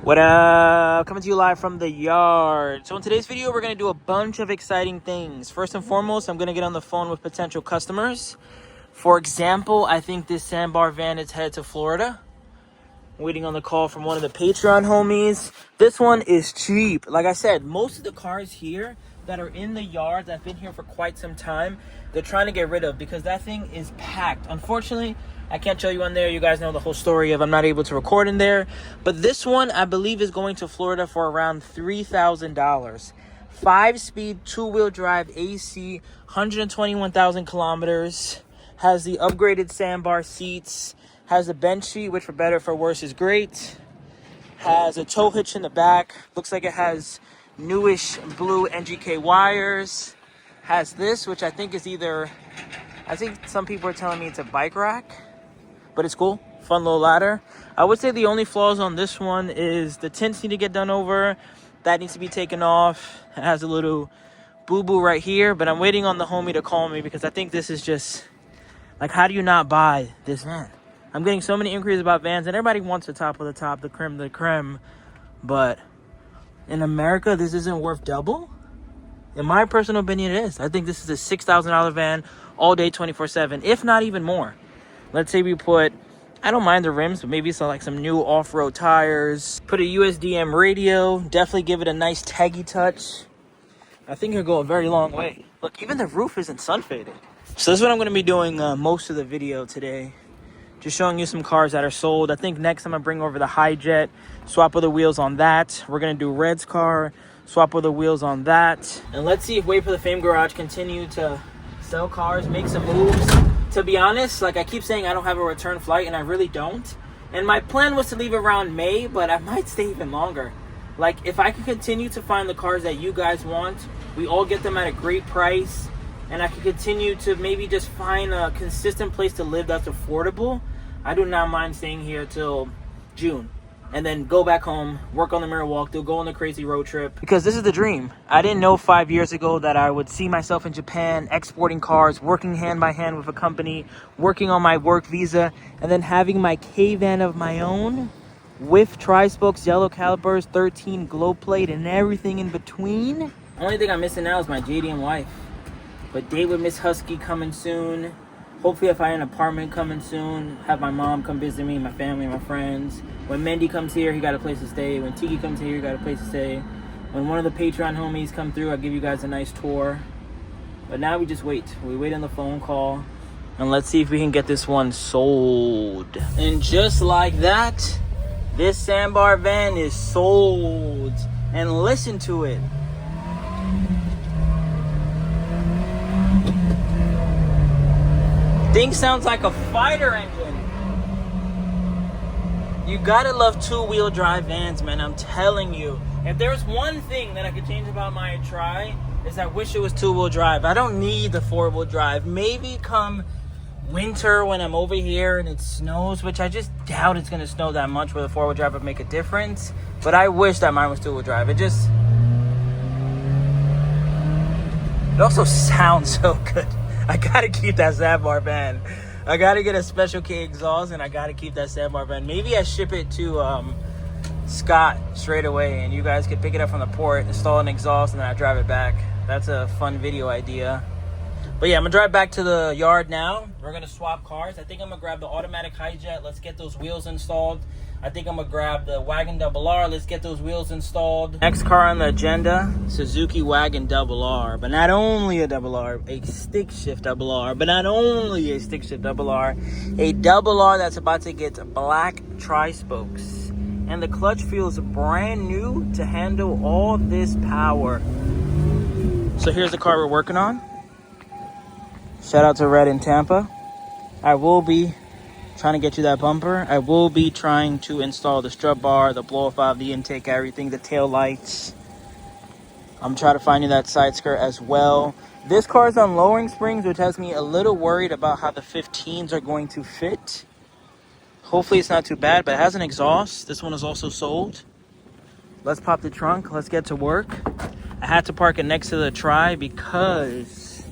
What up? Coming to you live from the yard. So in today's video, we're going to do a bunch of exciting things. First and foremost, I'm going to get on the phone with potential customers. For example, I think this Sandbar van is headed to Florida. Waiting on the call from one of the Patreon homies. This one is cheap. Like I said, most of the cars here that are in the yard that have been here for quite some time, they're trying to get rid of because that thing is packed. Unfortunately, I can't show you on there. You guys know the whole story of I'm not able to record in there. But this one, I believe, is going to Florida for around $3,000. 5-speed, 2-wheel drive, AC, 121,000 kilometers. Has the upgraded Sandbar seats. Has a bench seat, which for better for worse is great. Has a tow hitch in the back. Looks like it has newish blue NGK wires. Has this, which I think is either... I think some people are telling me it's a bike rack. But it's cool. Fun little ladder. I would say the only flaws on this one is the tints need to get done over. That needs to be taken off. It has a little boo-boo right here. But I'm waiting on the homie to call me because I think this is just... Like, how do you not buy this van? I'm getting so many inquiries about vans, and everybody wants the top of the top, the creme de la creme. But in America, this isn't worth double? In my personal opinion, it is. I think this is a $6,000 van all day, 24/7, if not even more. Let's say we put, I don't mind the rims, but maybe some new off-road tires. Put a USDM radio. Definitely give it a nice taggy touch. I think it'll go a very long way. Look, even the roof isn't sun-faded. So this is what I'm going to be doing most of the video today. Just showing you some cars that are sold. I think next I'm going to bring over the Hijet, swap other wheels on that. We're going to do Red's car, swap other wheels on that. And let's see if Wait for the Fame Garage continue to sell cars, make some moves. To be honest, like I keep saying, I don't have a return flight, and I really don't. And my plan was to leave around May, but I might stay even longer. Like, if I can continue to find the cars that you guys want, we all get them at a great price, and I can continue to maybe just find a consistent place to live that's affordable, I do not mind staying here till June. And then go back home, work on the mirror walkthrough, go on the crazy road trip. Because this is the dream. I didn't know 5 years ago that I would see myself in Japan, exporting cars, working hand by hand with a company, working on my work visa, and then having my K-van of my own with tri-spokes, yellow calipers, 13 glow plate, and everything in between. Only thing I'm missing now is my JDM wife. But date with Miss Husky coming soon. Hopefully if I have an apartment coming soon, have my mom come visit me, my family, my friends. When Mendy comes here, he got a place to stay. When Tiki comes here, he got a place to stay. When one of the Patreon homies come through, I'll give you guys a nice tour. But now we just wait. We wait on the phone call. And let's see if we can get this one sold. And just like that, this Sandbar van is sold. And listen to it. Thing sounds like a fighter engine. You gotta love two-wheel drive vans, man. I'm telling you. If there's one thing that I could change about my Tri, is I wish it was two-wheel drive. I don't need the four-wheel drive. Maybe come winter when I'm over here and it snows, which I just doubt it's gonna snow that much where the four-wheel drive would make a difference. But I wish that mine was two-wheel drive. It also sounds so good. I gotta keep that Sandbar van. I gotta get a Special K exhaust, and I gotta keep that Sandbar van. Maybe I ship it to Scott straight away, and you guys could pick it up from the port, install an exhaust, and then I drive it back. That's a fun video idea. But yeah, I'm gonna drive back to the yard now. We're gonna swap cars. I think I'm gonna grab the automatic Hijet. Let's get those wheels installed. I think I'm gonna grab the Wagon R. Let's get those wheels installed. Next car on the agenda, Suzuki Wagon R. But not only a R, a stick shift R. But not only a stick shift R, a R that's about to get black tri-spokes. And the clutch feels brand new to handle all this power. So here's the car we're working on. Shout out to Red in Tampa. I will be trying to get you that bumper. I will be trying to install the strut bar, the blow off valve, the intake, everything, the tail lights. I'm trying to find you that side skirt as well. This car is on lowering springs, which has me a little worried about how the 15s are going to fit. Hopefully it's not too bad, but it has an exhaust. This one is also sold. Let's pop the trunk. Let's get to work. I had to park it next to the Tri because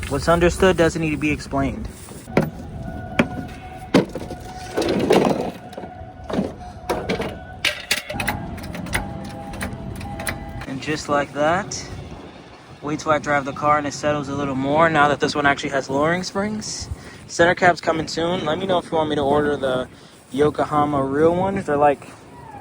What's understood doesn't need to be explained. And just like that, wait till I drive the car and it settles a little more now that this one actually has lowering springs. Center cap's coming soon. Let me know if you want me to order the Yokohama real ones. They're like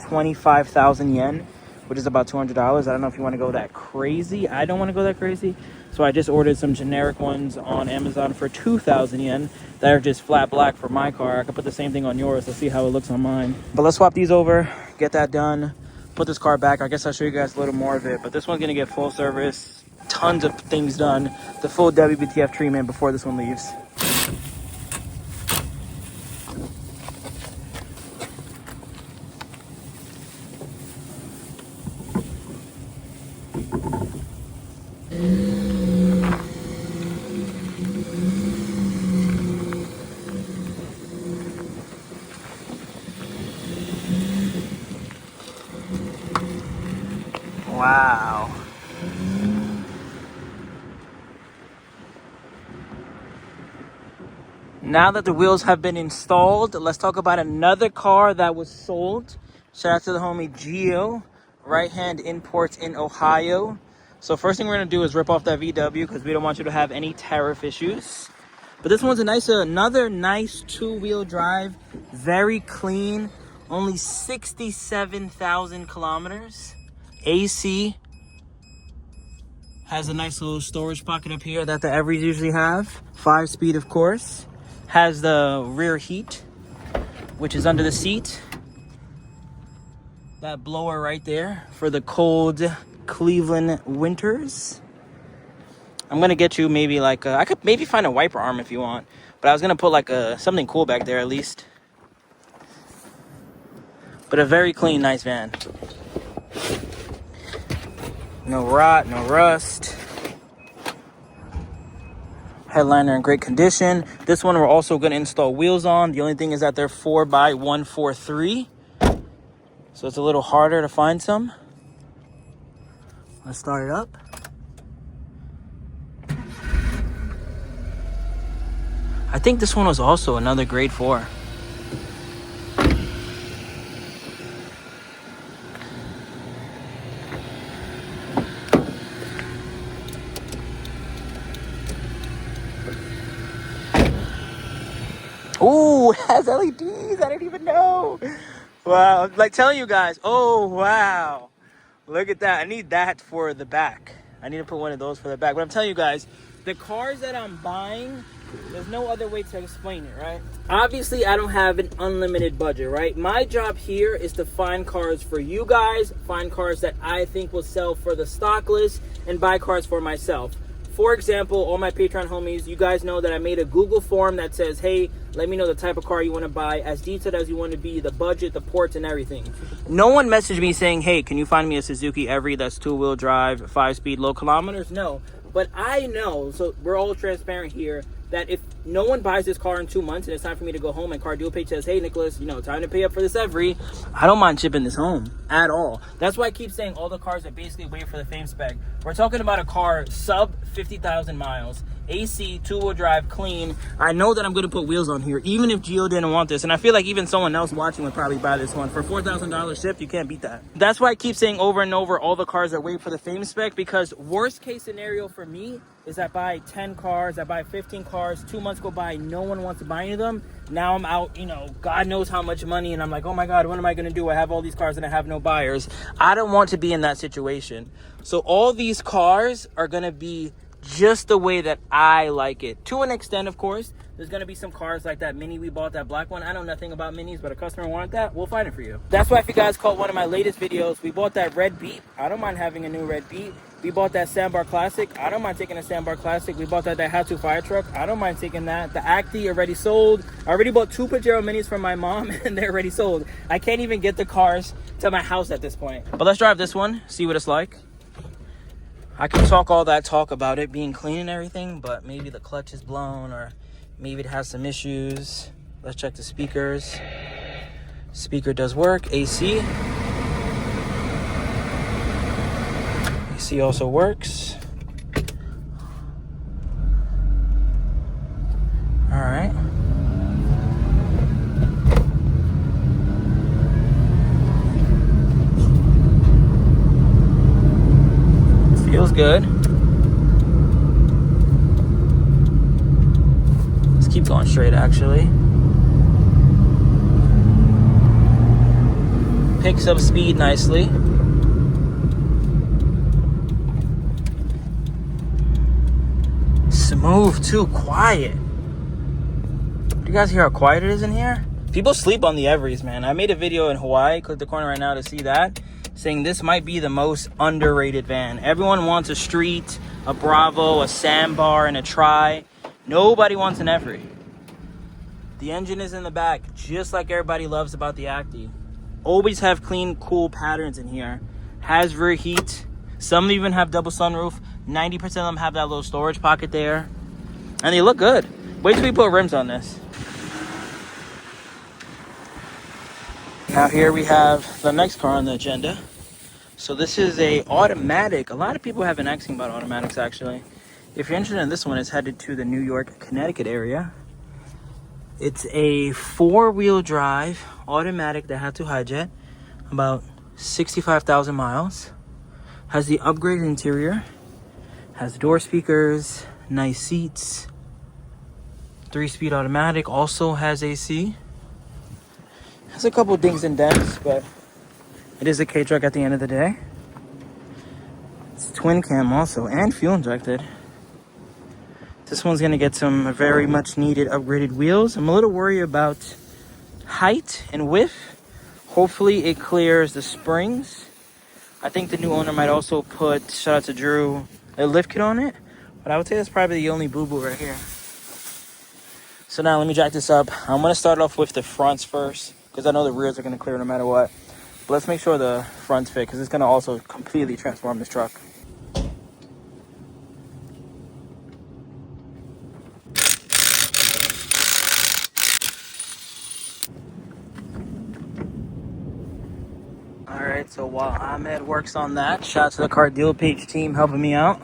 25,000 yen, which is about $200. I don't know if you want to go that crazy. I don't want to go that crazy. So I just ordered some generic ones on Amazon for 2,000 yen that are just flat black for my car. I could put the same thing on yours. Let's see how it looks on mine. But let's swap these over, get that done, put this car back. I guess I'll show you guys a little more of it. But this one's going to get full service, tons of things done, the full WBTF treatment before this one leaves. Wow. Now that the wheels have been installed, let's talk about another car that was sold. Shout out to the homie Gio, Right Hand Imports in Ohio. So first thing we're gonna do is rip off that VW because we don't want you to have any tariff issues. But this one's another nice two-wheel drive, very clean, only 67,000 kilometers. AC, has a nice little storage pocket up here that the Everys usually have. 5-speed, of course. Has the rear heat, which is under the seat. That blower right there for the cold Cleveland winters. I'm gonna get you maybe like I could maybe find a wiper arm if you want, but I was gonna put like something cool back there at least. But a very clean, nice van. No rot, no rust. Headliner in great condition. This one we're also going to install wheels on. The only thing is that they're 4x143. So it's a little harder to find some. Let's start it up. I think this one was also another grade 4. Ooh, it has LEDs. I didn't even know. Wow. I'm like telling you guys. Oh, wow. Look at that. I need that for the back. I need to put one of those for the back. But I'm telling you guys, the cars that I'm buying, there's no other way to explain it, right? Obviously, I don't have an unlimited budget, right? My job here is to find cars for you guys, find cars that I think will sell for the stock list, and buy cars for myself. For example, all my Patreon homies, you guys know that I made a Google form that says, hey, let me know the type of car you want to buy, as detailed as you want to be, the budget, the ports, and everything. No one messaged me saying, hey, can you find me a Suzuki Every that's two-wheel drive, 5-speed, low kilometers? No. But I know, so we're all transparent here, that if no one buys this car in 2 months and it's time for me to go home and Car Dual Page says, hey, Nicholas, time to pay up for this Every, I don't mind shipping this home at all. That's why I keep saying all the cars are basically waiting for the Fame Spec. We're talking about a car sub 50,000 miles, AC, two-wheel drive, clean. I know that I'm going to put wheels on here, even if Gio didn't want this. And I feel like even someone else watching would probably buy this one. For $4,000 shipped, you can't beat that. That's why I keep saying over and over all the cars are waiting for the Fame Spec, because worst case scenario for me is I buy 10 cars, I buy 15 cars, 2 months go by, no one wants to buy any of them. Now I'm out, God knows how much money, and I'm like, oh my God, what am I going to do? I have all these cars and I have no buyers. I don't want to be in that situation. So all these cars are going to be just the way that I like it. To an extent, of course, there's going to be some cars like that Mini we bought, that black one. I know nothing about Minis, but a customer wanted that. We'll find it for you. That's why if you guys caught one of my latest videos, we bought that red Beat. I don't mind having a new red Beat. We bought that Sandbar Classic. I don't mind taking a Sandbar Classic. We bought that Daihatsu fire truck. I don't mind taking that. The Acti already sold. I already bought 2 Pajero Minis from my mom, and they're already sold. I can't even get the cars to my house at this point. But let's drive this one, see what it's like. I can talk all that talk about it being clean and everything, but maybe the clutch is blown or maybe it has some issues. Let's check the speakers. Speaker does work. AC. AC also works. good. Let's keep going straight, actually. Picks up speed nicely. Smooth too, quiet. Do you guys hear how quiet it is in here? People sleep on the Everys, man. I made a video in Hawaii, click the corner right now to see that, saying this might be the most underrated van. Everyone wants a Street, a Bravo, a Sandbar, and a Tri. Nobody wants an Every. The engine is in the back, just like everybody loves about the Acti. Always have clean, cool patterns in here. Has rear heat. Some even have double sunroof. 90% of them have that little storage pocket there. And they look good. Wait till we put rims on this. Now here we have the next car on the agenda. So this is a automatic. A lot of people have been asking about automatics, actually. If you're interested in this one, it's headed to the New York, Connecticut area. It's a 4-wheel drive automatic that had to Hijet, about 65,000 miles. Has the upgraded interior, has door speakers, nice seats, 3-speed automatic, also has AC. Has a couple dings and dents, but it is a K-truck at the end of the day. It's twin cam also, and fuel injected. This one's gonna get some very much needed upgraded wheels. I'm a little worried about height and width. Hopefully it clears the springs. I think the new owner might also put, shout out to Drew, a lift kit on it. But I would say that's probably the only boo-boo right here. So now let me jack this up. I'm gonna start off with the fronts first, because I know the rears are gonna clear no matter what. But let's make sure the fronts fit, because it's gonna also completely transform this truck. Alright, so while Ahmed works on that, shout out to the car deal page team helping me out.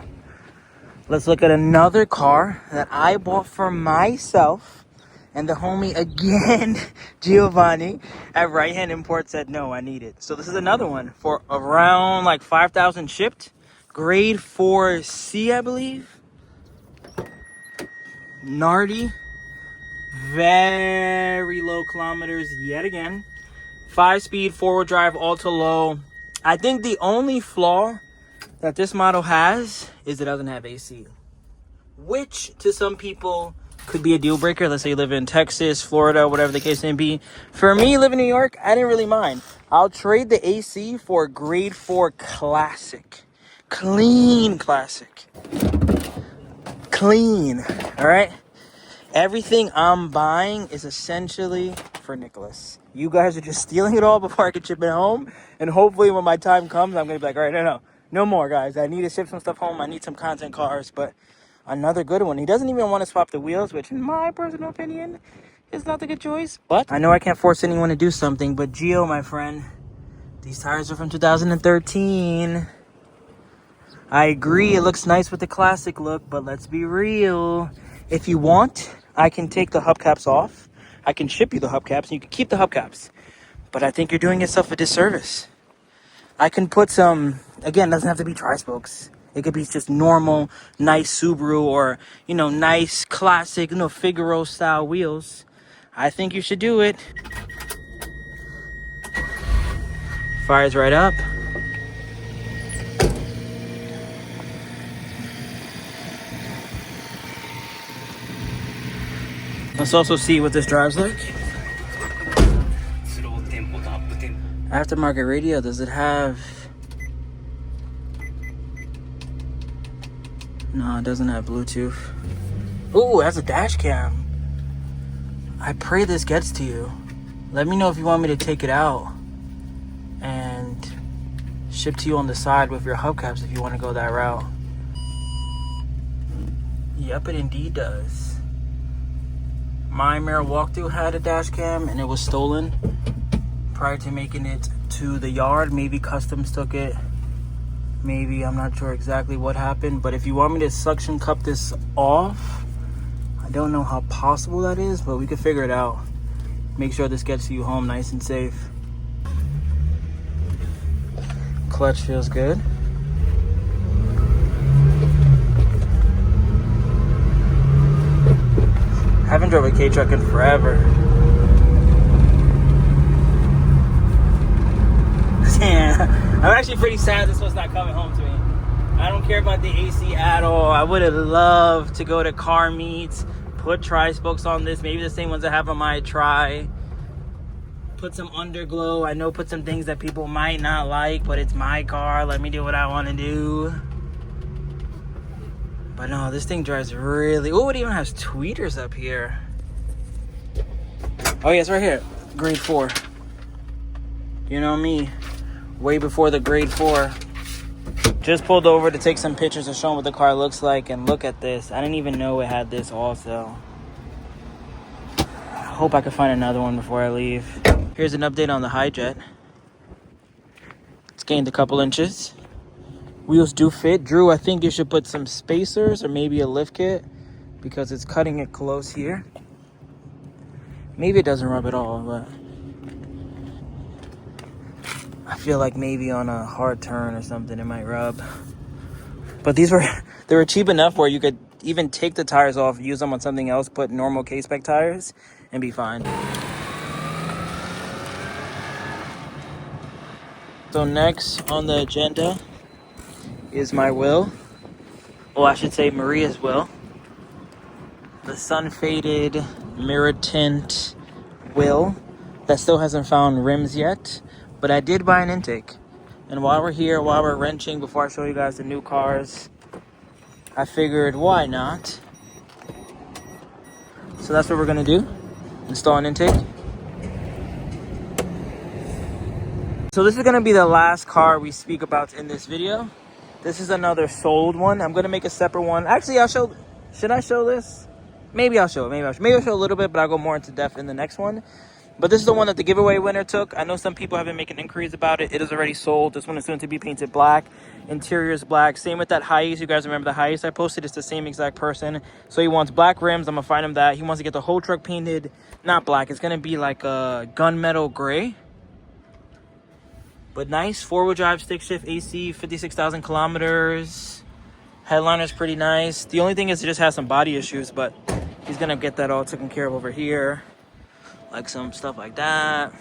Let's look at another car that I bought for myself. And the homie again, Giovanni, at Right Hand Import said, no, I need it. So this is another one for around like 5,000 shipped. Grade 4C, I believe. Nardi. Very low kilometers yet again. 5-speed, 4-wheel drive, ultra low. I think the only flaw that this model has is it doesn't have AC. Which, to some people, could be a deal breaker. Let's say you live in Texas, Florida, whatever the case may be. For me, living in New York, I didn't really mind. I'll trade the AC for a grade 4 classic. Clean classic. Clean, all right? Everything I'm buying is essentially for Nicholas. You guys are just stealing it all before I can ship it home. And hopefully when my time comes, I'm going to be like, all right, no more, guys. I need to ship some stuff home. I need some content cars. But another good one. He doesn't even want to swap the wheels, which in my personal opinion is not a good choice. But I know I can't force anyone to do something. But Gio, my friend, these tires are from 2013. I agree, it looks nice with the classic look, but let's be real. If you want, I can take the hubcaps off. I can ship you the hubcaps and you can keep the hubcaps. But I think you're doing yourself a disservice. I can put some, again, it doesn't have to be tri-spokes. It could be just normal, nice Subaru or, nice classic, Figaro style wheels. I think you should do it. Fires right up. Let's also see what this drives like. Aftermarket radio, does it have... No, it doesn't have Bluetooth. Ooh, it has a dash cam. I pray this gets to you. Let me know if you want me to take it out and ship to you on the side with your hubcaps if you want to go that route. Yep, it indeed does. My mirror walkthrough had a dash cam and it was stolen prior to making it to the yard. Maybe customs took it. Maybe, I'm not sure exactly what happened. But if you want me to suction cup this off, I don't know how possible that is, but we could figure it out. Make sure this gets you home nice and safe. Clutch feels good. Haven't drove a K truck in forever. Yeah, I'm actually pretty sad this one's not coming home to me. I don't care about the AC at all. I would have loved to go to car meets, put tri-spokes on this, maybe the same ones I have on my Tri. Put some underglow. I know put some things that people might not like, but it's my car. Let me do what I want to do. But no, this thing drives really... Oh, it even has tweeters up here. Oh yeah, it's right here. Grade 4. You know me. Way before the grade 4. Just pulled over to take some pictures to show them what the car looks like. And look at this. I didn't even know it had this also. I hope I can find another one before I leave. Here's an update on the Hijet. It's gained a couple inches. Wheels do fit. Drew, I think you should put some spacers or maybe a lift kit because it's cutting it close here. Maybe it doesn't rub at all, but I feel like maybe on a hard turn or something it might rub. But they were cheap enough where you could even take the tires off, use them on something else, put normal K-Spec tires, and be fine. So next on the agenda is my will. Well, I should say Maria's will. The sun-faded mirror tint will that still hasn't found rims yet. But I did buy an intake. And while we're here, while we're wrenching, before I show you guys the new cars, I figured, why not? So that's what we're gonna do. Install an intake. So this is gonna be the last car we speak about in this video. This is another sold one. I'm gonna make a separate one. Actually, should I show this? Maybe I'll show it, maybe I'll show a little bit, but I'll go more into depth in the next one. But this is the one that the giveaway winner took. I know some people have been making inquiries about it. It is already sold. This one is soon to be painted black. Interior is black. Same with that Hijet. You guys remember the Hijet I posted? It's the same exact person. So he wants black rims. I'm gonna find him that. He wants to get the whole truck painted, not black. It's gonna be like a gunmetal gray. But nice, four-wheel drive, stick shift, AC, 56,000 kilometers. Headliner's pretty nice. The only thing is it just has some body issues, but he's gonna get that all taken care of over here. Like some stuff like that.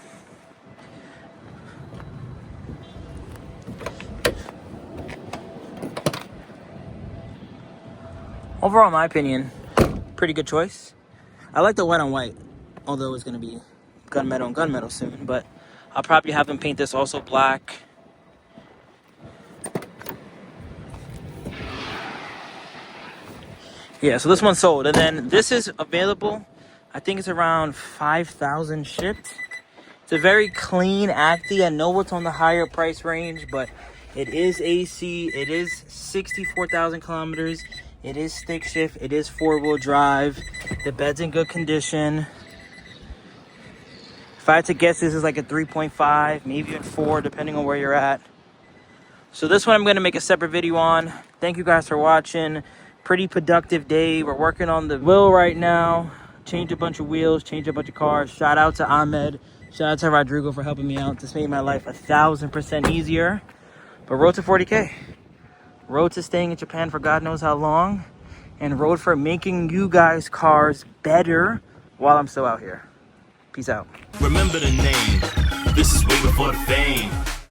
Overall, in my opinion, pretty good choice. I like the white on white, although it's gonna be gunmetal and gunmetal soon, but I'll probably have them paint this also black. Yeah, so this one's sold. And then this is available. I think it's around 5,000 shipped. It's a very clean Acti. I know it's on the higher price range, but it is AC. It is 64,000 kilometers. It is stick shift. It is four-wheel drive. The bed's in good condition. If I had to guess, this is like a 3.5, maybe even 4, depending on where you're at. So this one I'm going to make a separate video on. Thank you guys for watching. Pretty productive day. We're working on the wheel right now. Change a bunch of wheels, change a bunch of cars. Shout out to Ahmed. Shout out to Rodrigo for helping me out. This made my life 1,000% easier. But road to 40K. Road to staying in Japan for God knows how long. And road for making you guys cars better while I'm still out here. Peace out. Remember the name. This is way before the fame.